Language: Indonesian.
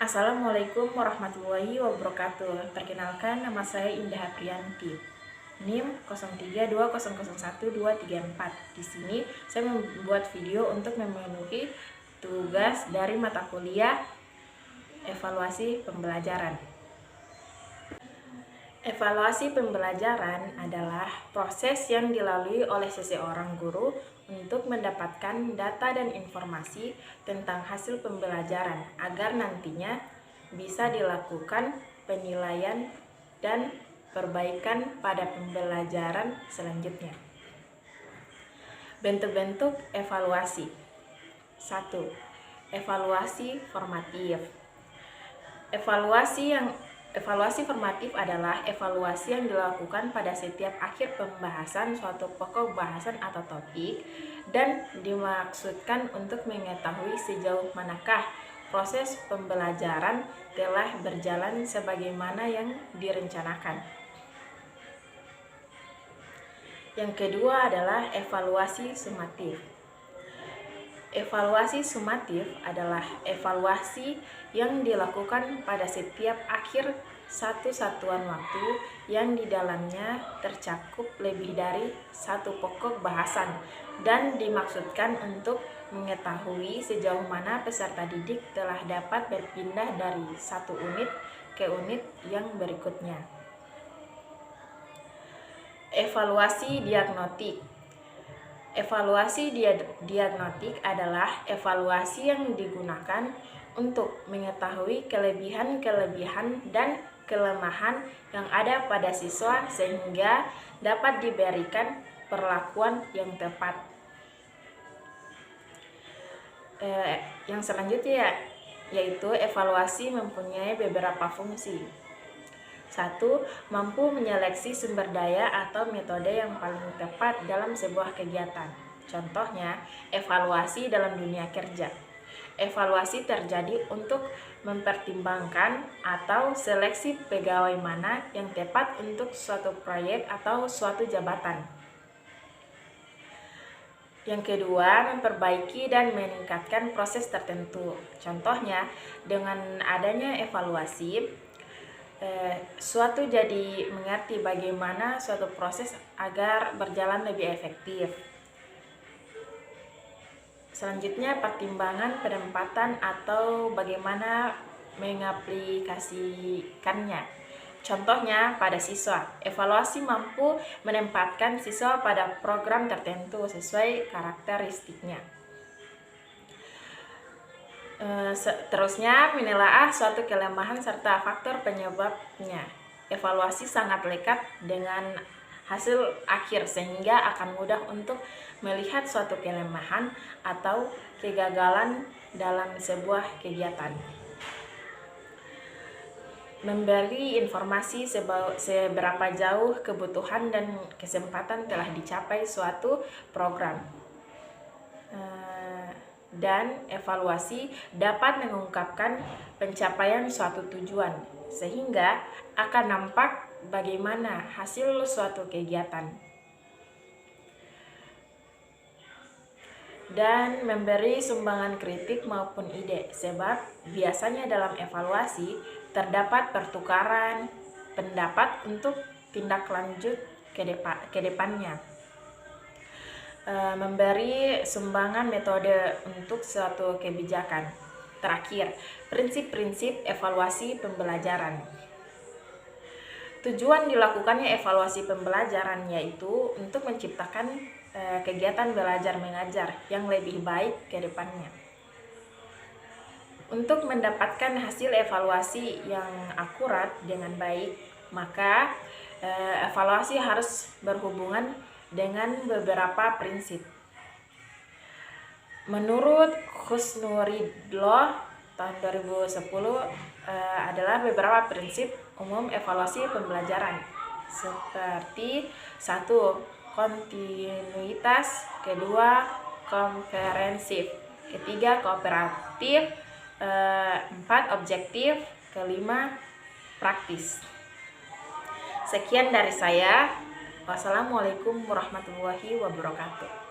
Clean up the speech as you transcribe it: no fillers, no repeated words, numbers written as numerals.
Assalamualaikum warahmatullahi wabarakatuh. Perkenalkan, nama saya Indah Aprianti. NIM 0320010234. Di sini saya membuat video untuk memenuhi tugas dari mata kuliah evaluasi pembelajaran. Evaluasi pembelajaran adalah proses yang dilalui oleh seseorang guru untuk mendapatkan data dan informasi tentang hasil pembelajaran agar nantinya bisa dilakukan penilaian dan perbaikan pada pembelajaran selanjutnya. Bentuk-bentuk evaluasi. 1. Evaluasi formatif. Evaluasi formatif adalah evaluasi yang dilakukan pada setiap akhir pembahasan suatu pokok bahasan atau topik dan dimaksudkan untuk mengetahui sejauh manakah proses pembelajaran telah berjalan sebagaimana yang direncanakan. Yang kedua adalah evaluasi sumatif. Evaluasi sumatif adalah evaluasi yang dilakukan pada setiap akhir satu satuan waktu yang di dalamnya tercakup lebih dari satu pokok bahasan dan dimaksudkan untuk mengetahui sejauh mana peserta didik telah dapat berpindah dari satu unit ke unit yang berikutnya. Evaluasi diagnostik. Evaluasi diagnostik adalah evaluasi yang digunakan untuk mengetahui kelebihan-kelebihan dan kelemahan yang ada pada siswa sehingga dapat diberikan perlakuan yang tepat. Yang selanjutnya yaitu evaluasi mempunyai beberapa fungsi. 1. Mampu menyeleksi sumber daya atau metode yang paling tepat dalam sebuah kegiatan. Contohnya, evaluasi dalam dunia kerja. Evaluasi terjadi untuk mempertimbangkan atau seleksi pegawai mana yang tepat untuk suatu proyek atau suatu jabatan. Yang kedua, memperbaiki dan meningkatkan proses tertentu. Contohnya, dengan adanya evaluasi, suatu jadi mengerti bagaimana suatu proses agar berjalan lebih efektif. Selanjutnya, pertimbangan penempatan atau bagaimana mengaplikasikannya. Contohnya pada siswa, evaluasi mampu menempatkan siswa pada program tertentu sesuai karakteristiknya. Terusnya, menelaah suatu kelemahan serta faktor penyebabnya. Evaluasi sangat lekat dengan hasil akhir sehingga akan mudah untuk melihat suatu kelemahan atau kegagalan dalam sebuah kegiatan. Memberi informasi seberapa jauh kebutuhan dan kesempatan telah dicapai suatu program. Dan evaluasi dapat mengungkapkan pencapaian suatu tujuan, sehingga akan nampak bagaimana hasil suatu kegiatan. Dan memberi sumbangan kritik maupun ide, sebab biasanya dalam evaluasi terdapat pertukaran pendapat untuk tindak lanjut ke depannya. Memberi sumbangan metode untuk suatu kebijakan. Terakhir, prinsip-prinsip evaluasi pembelajaran. Tujuan dilakukannya evaluasi pembelajaran yaitu untuk menciptakan kegiatan belajar mengajar yang lebih baik ke depannya. Untuk mendapatkan hasil evaluasi yang akurat dengan baik, maka evaluasi harus berhubungan dengan beberapa prinsip. Menurut Husnuridloh tahun 2010 adalah beberapa prinsip umum evaluasi pembelajaran seperti 1. Kontinuitas, kedua komprehensif, ketiga kooperatif, 4. Objektif, kelima praktis. Sekian dari saya. Wassalamualaikum warahmatullahi wabarakatuh.